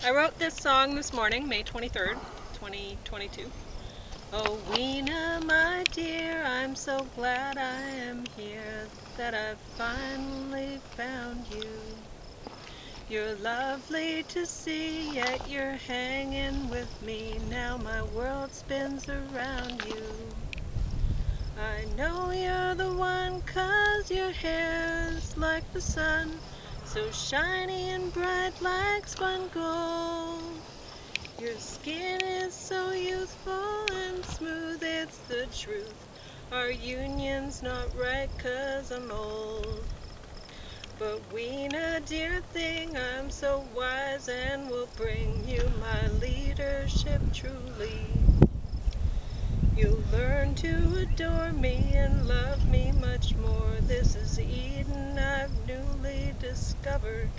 I wrote this song this morning, May 23rd, 2022. Oh, Weena, my dear, I'm so glad I am here, that I've finally found you. You're lovely to see, yet you're hanging with me. Now my world spins around you. I know you're the one, 'cause your hair's like the sun, so shiny and bright like spun gold. Your skin is so youthful and smooth, it's the truth. Our union's not right, 'cause I'm old. But Weena, dear thing, I'm so wise and will bring you my leadership truly. You'll learn to adore me and love me much more. This is Eden I've newly discovered.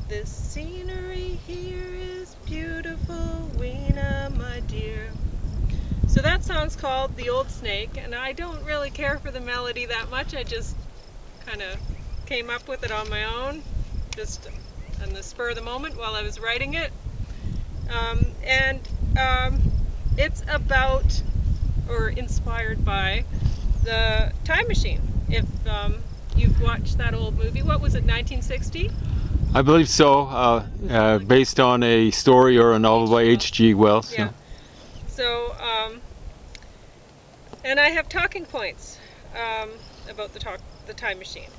This scenery here is beautiful, Weena, my dear. So that song's called The Old Snake, and I don't really care for the melody that much. I just kind of came up with it on my own, just on the spur of the moment while I was writing it. It's about, or inspired by, the Time Machine. If you've watched that old movie, what was it, 1960? I believe so. Based on a story or a novel by H.G. Wells. Yeah. So, and I have talking points about the Time Machine.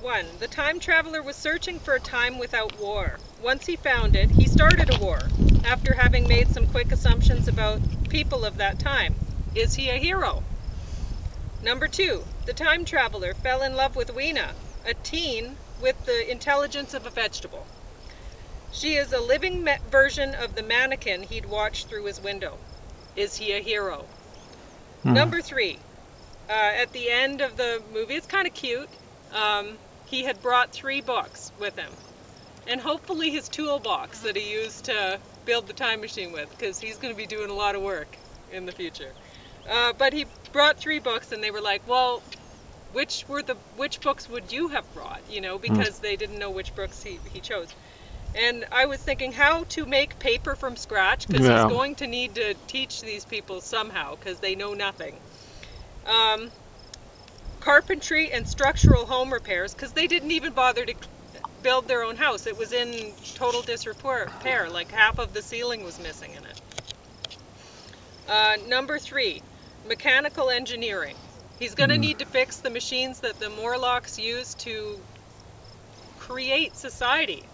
1. The time traveler was searching for a time without war. Once he found it, he started a war, after having made some quick assumptions about people of that time. Is he a hero? Number 2. The time traveler fell in love with Weena, a teen with the intelligence of a vegetable. She is a living version of the mannequin he'd watched through his window. Is he a hero? Number 3. At the end of the movie, it's kind of cute. He had brought 3 books with him, and hopefully his toolbox that he used to build the time machine with, because he's going to be doing a lot of work in the future. But he brought 3 books, and they were like, well, which books would you have brought? You know, because they didn't know which books he chose. And I was thinking how to make paper from scratch, because he's going to need to teach these people somehow, because they know nothing. Carpentry and structural home repairs, because they didn't even bother to build their own house. It was in total disrepair, like half of the ceiling was missing in it. Number 3, mechanical engineering. He's going to need to fix the machines that the Morlocks used to create society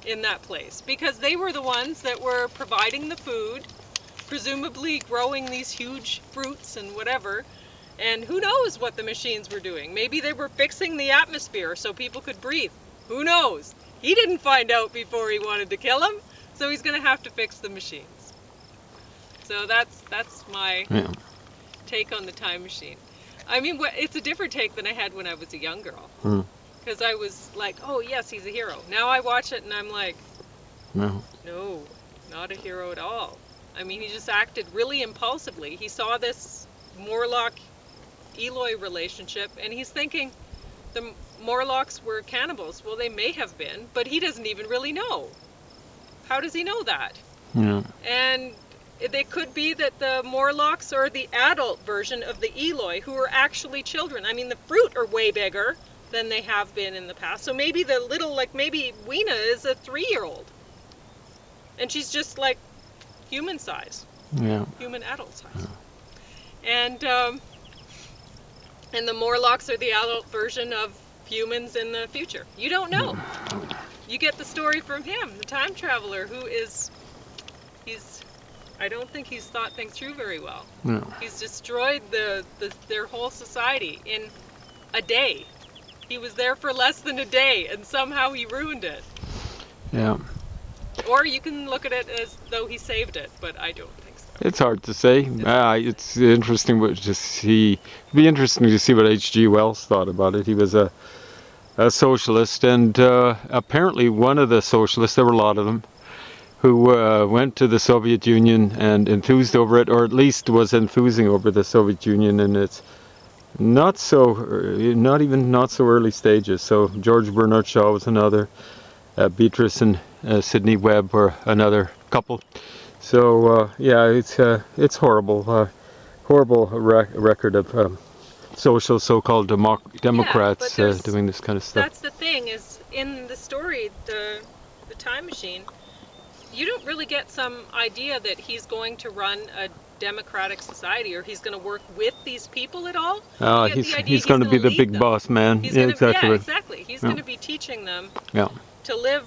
in that place, because they were the ones that were providing the food, presumably growing these huge fruits and whatever. And who knows what the machines were doing? Maybe they were fixing the atmosphere so people could breathe. Who knows? He didn't find out before he wanted to kill him, so he's going to have to fix the machines. So that's my take on the time machine. I mean, it's a different take than I had when I was a young girl. Because I was like, oh yes, he's a hero. Now I watch it and I'm like, no, not a hero at all. I mean, he just acted really impulsively. He saw this Morlock-Eloy relationship, and he's thinking the Morlocks were cannibals. Well, they may have been, but he doesn't even really know. How does he know that? And they could be that the Morlocks are the adult version of the Eloy, who are actually children. I mean, the fruit are way bigger than they have been in the past. So maybe the little, like maybe Weena is a 3-year-old. And she's just like human size. Human adult size. And the Morlocks are the adult version of humans in the future. You don't know. You get the story from him, the time traveler, who is, I don't think he's thought things through very well. He's destroyed their whole society in a day. He was there for less than a day, and somehow he ruined it. Or you can look at it as though he saved it, but I don't think so. It's hard to say. It's interesting to see. It'd be interesting to see what H.G. Wells thought about it. He was a socialist, and apparently one of the socialists, there were a lot of them, who went to the Soviet Union and enthused over it, or at least was enthusing over the Soviet Union in its not so early stages. So George Bernard Shaw was another, Beatrice and Sydney Webb or another couple. So yeah, it's horrible, horrible record of social so-called Yeah, but Democrats doing this kind of stuff. that's the thing is in the story, the time machine, you don't really get some idea that he's going to run a democratic society or he's going to work with these people at all. You get the idea He's going to be the lead big them. boss man. He's Yeah, going to, exactly yeah, right. exactly. He's Yeah. going to be teaching them Yeah. to live